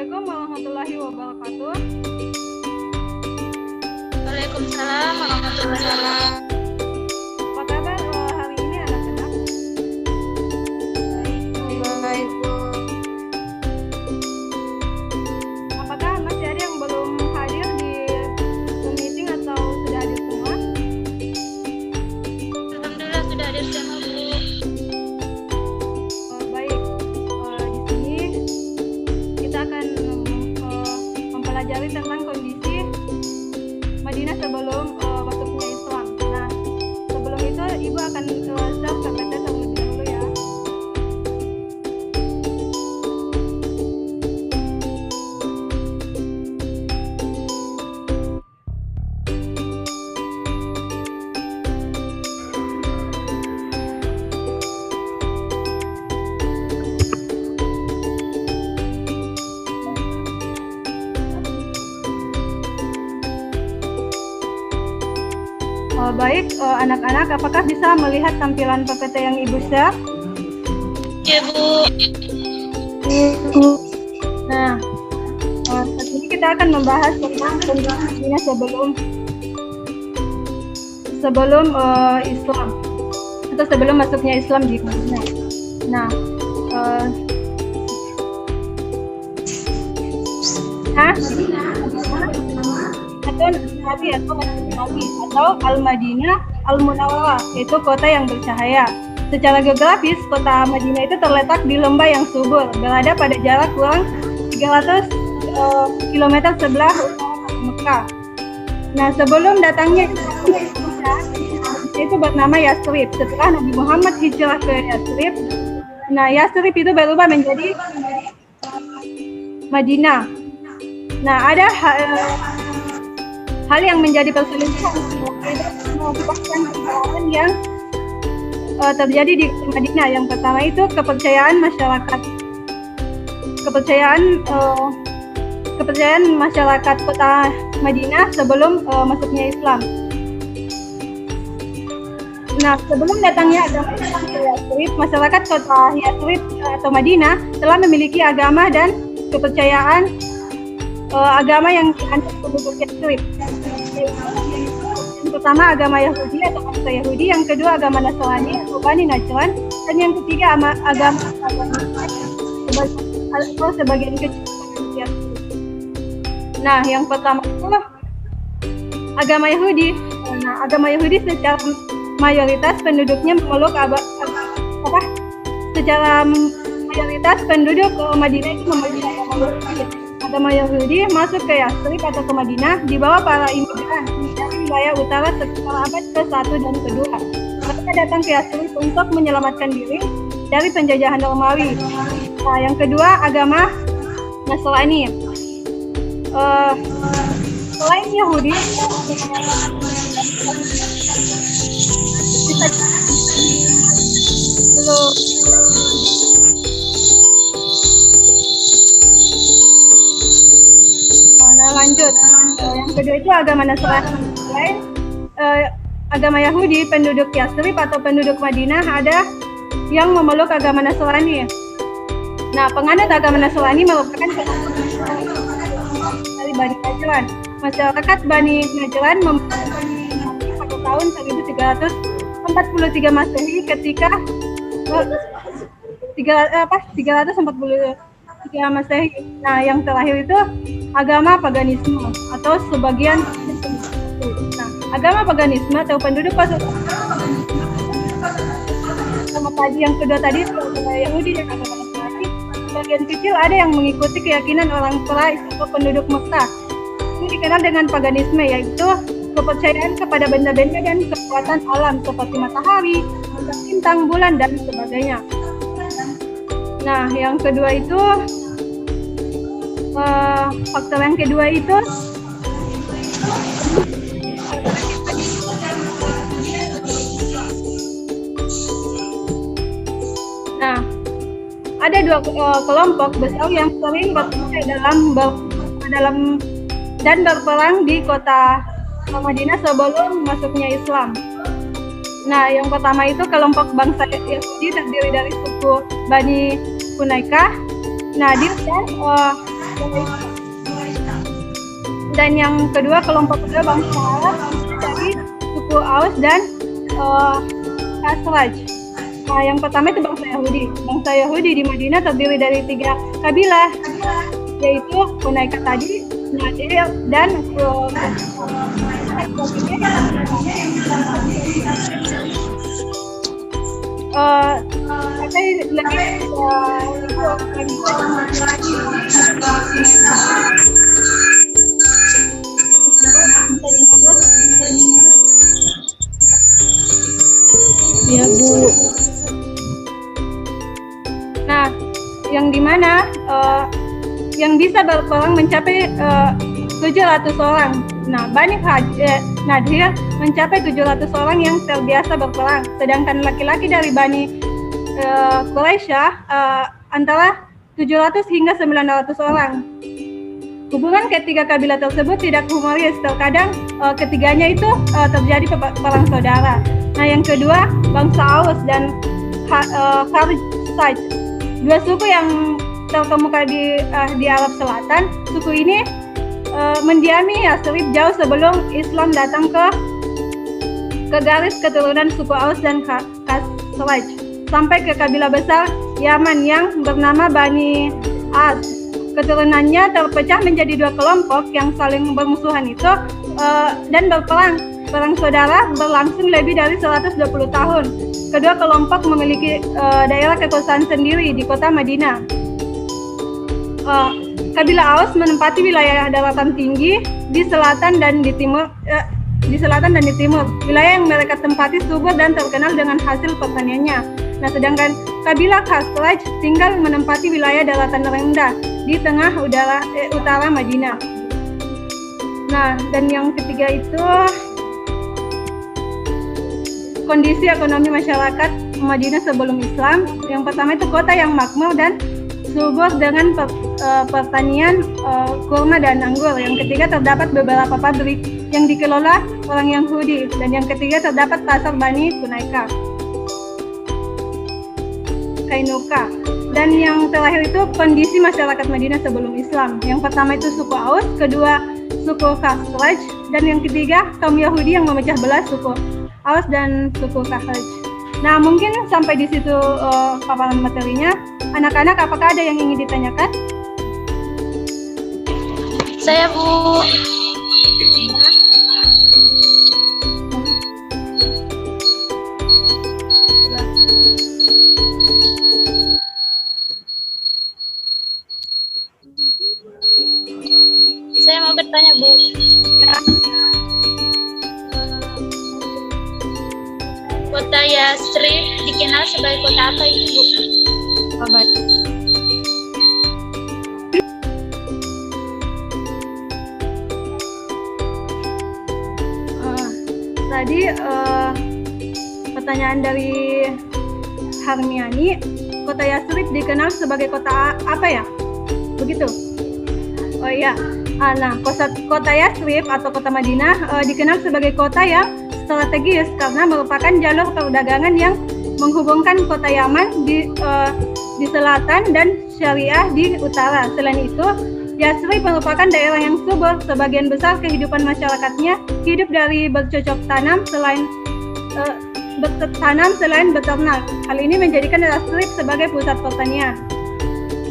Assalamualaikum warahmatullahi wabarakatuh. Waalaikumsalam warahmatullahi wabarakatuh. Apa kabar hari ini anak-anak? Baik, Bu. Apakah masih ada yang belum hadir di Zoom meeting atau sudah hadir semua? Alhamdulillah sudah hadir semua, Bu. Baik, di sini kita akan mempelajari tentang kondisi Madinah sebelum masuknya Islam. Nah, sebelum itu Ibu akan share PPT terlebih dahulu ya. Baik, anak-anak, apakah bisa melihat tampilan PPT yang Ibu share? Ya, Bu. Nah, saat ini kita akan membahas tentang kondisi Madinah sebelum Islam atau sebelum masuknya Islam di Madinah. Nah, atau Al-Madinah Al-Munawwarah, yaitu kota yang bercahaya. Secara geografis, kota Madinah itu terletak di lembah yang subur, berada pada jarak kurang 300 km sebelah utara Mekah. Nah, sebelum datangnya itu bernama Yathrib. Setelah Nabi Muhammad hijrah ke Yathrib, nah Yathrib itu berubah menjadi Madinah. Nah, ada hal yang menjadi perselisihan mengakibatkan perang yang terjadi di Madinah. Yang pertama itu kepercayaan masyarakat kota Madinah sebelum masuknya Islam. Nah, sebelum datangnya agama Islam ke Yathrib, masyarakat kota Yathrib atau Madinah telah memiliki agama dan kepercayaan agama yang dianut penduduk Yathrib. Yang pertama agama Yahudi atau bangsa Yahudi, yang kedua agama Nasrani atau Bani Najran, dan yang ketiga agama sebagian kecil Yathrib. Nah, yang pertama itu agama Yahudi. Nah, agama Yahudi secara mayoritas penduduknya memeluk secara mayoritas penduduk Madinah itu memeluk agama Yahudi. Agama Yahudi masuk ke Yathrib atau ke Madinah dibawa para imigran dari wilayah utara sekitar abad ke-1 dan ke-2. Mereka datang ke Yathrib untuk menyelamatkan diri dari penjajahan Romawi. Nah, yang kedua agama Nasrani. Selain Yahudi, lanjut. Yang kedua itu agama Nasrani. Selain agama Yahudi, penduduk Yathrib atau penduduk Madinah ada yang memeluk agama Nasrani. Nah, penganut agama Nasrani merupakan dari Bani Najran. Masyarakat Bani Najran pada tahun 1343 Masehi ketika 343 Masehi. Nah, yang terakhir itu agama paganisme atau sebagian. Nah, agama paganisme atau penduduk sama tadi yang kedua tadi agama Yahudi dan agama Nasrani, sebagian kecil ada yang mengikuti keyakinan orang Quraisy atau penduduk Mekah. Ini dikenal dengan paganisme, yaitu kepercayaan kepada benda-benda dan kekuatan alam seperti matahari, bintang, bulan, dan sebagainya. Nah, yang kedua itu faktor yang kedua itu ada dua kelompok besar yang sering dalam dan berperang di kota Madinah sebelum masuknya Islam. Nah, yang pertama itu kelompok bangsa Yahudi terdiri dari suku Bani Hunaykah, Nadir, dan Dan yang kedua, kelompok kedua bangsa Arab dari suku Aus dan Khazraj. Nah, yang pertama itu bangsa Yahudi. Bangsa Yahudi di Madinah terdiri dari 3 kabilah, yaitu Hunaika tadi, Nadir, dan Ya, Bu. Nah, yang dimana yang bisa berperang mencapai 700 orang. Nah, Bani Nadir mencapai 700 orang yang terbiasa berperang. Sedangkan laki-laki dari Bani Quraisy antara 700 hingga 900 orang. Hubungan ketiga kabilah tersebut tidak humoris. Terkadang ketiganya itu terjadi perang saudara. Nah, yang kedua, bangsa Aus dan Khazraj. 2 suku yang terkemuka di Arab Selatan. Suku ini mendiami Yathrib jauh sebelum Islam datang ke garis keturunan suku Aus dan Khazraj sampai ke kabilah besar Yaman yang bernama Bani As. Keturunannya terpecah menjadi 2 kelompok yang saling bermusuhan itu dan berperang. Perang saudara berlangsung lebih dari 120 tahun. Kedua kelompok memiliki daerah kekuasaan sendiri di kota Madinah. Kabilah Aus menempati wilayah daratan tinggi di selatan dan di timur. Wilayah yang mereka tempati subur dan terkenal dengan hasil pertaniannya. Nah, sedangkan kabilah Khazraj tinggal menempati wilayah daratan rendah di tengah utara Madinah. Nah, dan yang ketiga itu kondisi ekonomi masyarakat Madinah sebelum Islam. Yang pertama itu kota yang makmur dan subur dengan pertanian kurma dan anggur. Yang ketiga, terdapat beberapa pabrik yang dikelola orang Yahudi. Dan yang ketiga, terdapat pasar Bani Kainuka. Dan yang terakhir itu kondisi masyarakat Madinah sebelum Islam. Yang pertama itu suku Aus, kedua suku Khazraj, dan yang ketiga kaum Yahudi yang memecah belah suku Aus dan suku Khazraj. Nah, mungkin sampai di situ paparan materinya. Anak-anak, apakah ada yang ingin ditanyakan? Saya, Bu. Saya mau bertanya, Bu. Kota Yathrib dikenal sebagai kota apa ini, Bu? Baik. Tadi pertanyaan dari Harmiani, kota Yathrib dikenal sebagai kota apa ya? Begitu? Oh iya. Nah, kota Yathrib atau kota Madinah dikenal sebagai kota yang strategis karena merupakan jalur perdagangan yang menghubungkan kota Yaman di selatan dan Syariah di utara. Selain itu, Yathrib merupakan daerah yang subur. Sebagian besar kehidupan masyarakatnya hidup dari bercocok tanam selain beternak. Hal ini menjadikan Yathrib sebagai pusat pertanian.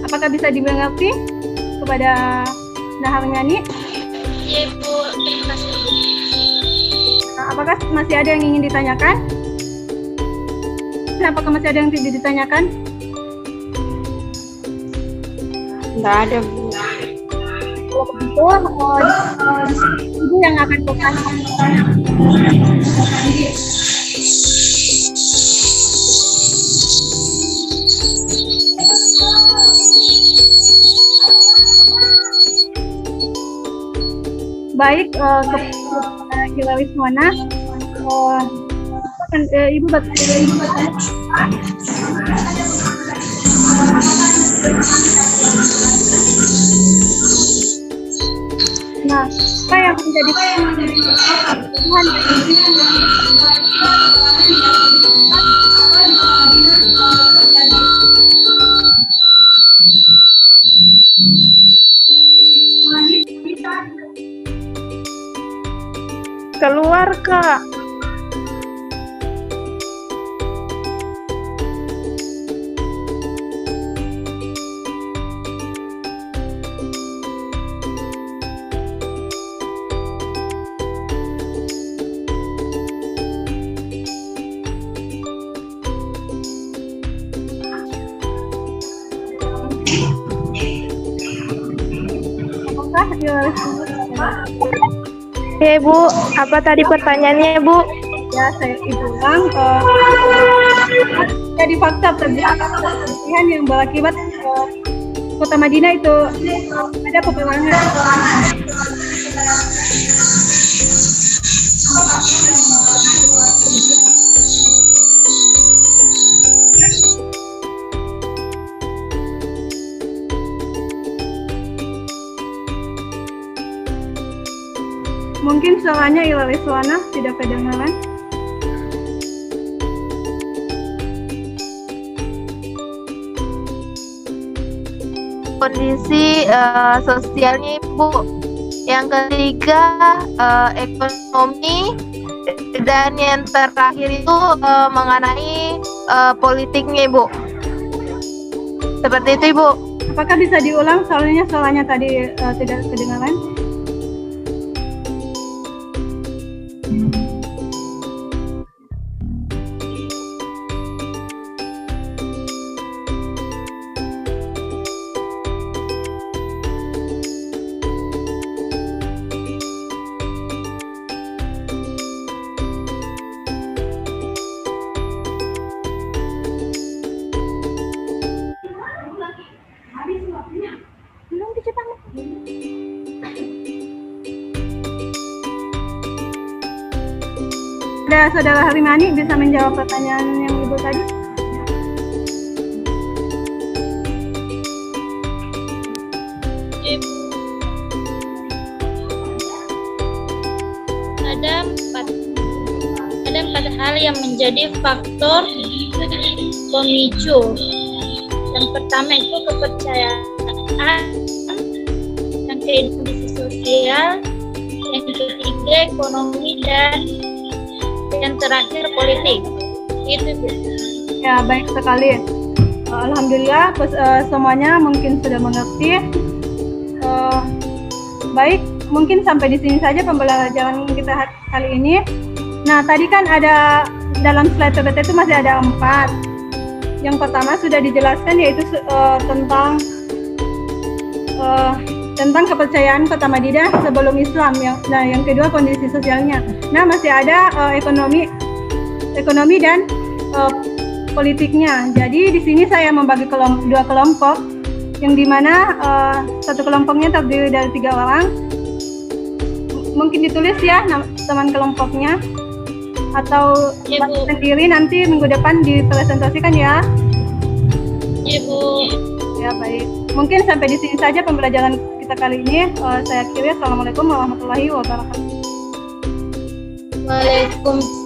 Apakah bisa dimengerti kepada Naharnyani? Iya, Bu. Terima kasih, Bu. Apakah masih ada yang ingin ditanyakan? Apakah masih ada yang tidak ditanyakan? Nggak ada, Bu. Kalau begitu, Ibu yang akan bertanya. Baik, kepada Hilary Suwana, Ibu bertanya. Nah, apa yang menjadi Tuhan? Keluar, Kak. Apakah Ilaris Oke, Bu. Apa tadi pertanyaannya, Bu? ya saya ulang jadi fakta perselisihan yang berakibat kota Madinah itu ada peperangan. Mungkin suaranya Ilaris Wana tidak kedengaran. Kondisi sosialnya Ibu. Yang ketiga ekonomi, dan yang terakhir itu mengenai politiknya Ibu. Seperti itu Ibu. Apakah bisa diulang soalnya tadi tidak kedengaran? Ada Saudara Harimani bisa menjawab pertanyaan yang Ibu tadi? Ibu. Ada empat hal yang menjadi faktor pemicu. Yang pertama itu kepercayaan, yang kedua kondisi sosial, yang ketiga ekonomi, dan yang terakhir politik. Itu Bu. Ya, baik sekali. Alhamdulillah semuanya mungkin sudah mengerti. Baik, mungkin sampai di sini saja pembelajaran kita kali ini. Nah, tadi kan ada dalam slide PPT itu masih ada 4. Yang pertama sudah dijelaskan yaitu tentang kepercayaan kota Madinah sebelum Islam. Yang kedua kondisi sosialnya. Nah, masih ada ekonomi dan politiknya. Jadi di sini saya membagi dua kelompok, yang dimana satu kelompoknya terdiri dari 3 orang. Mungkin ditulis ya teman kelompoknya, atau Ibu. sendiri nanti minggu depan dipresentasikan ya. Ibu. Ya, baik. Mungkin sampai di sini saja pembelajaran kita kali ini. Saya akhiri. Assalamualaikum warahmatullahi wabarakatuh. Waalaikumsalam.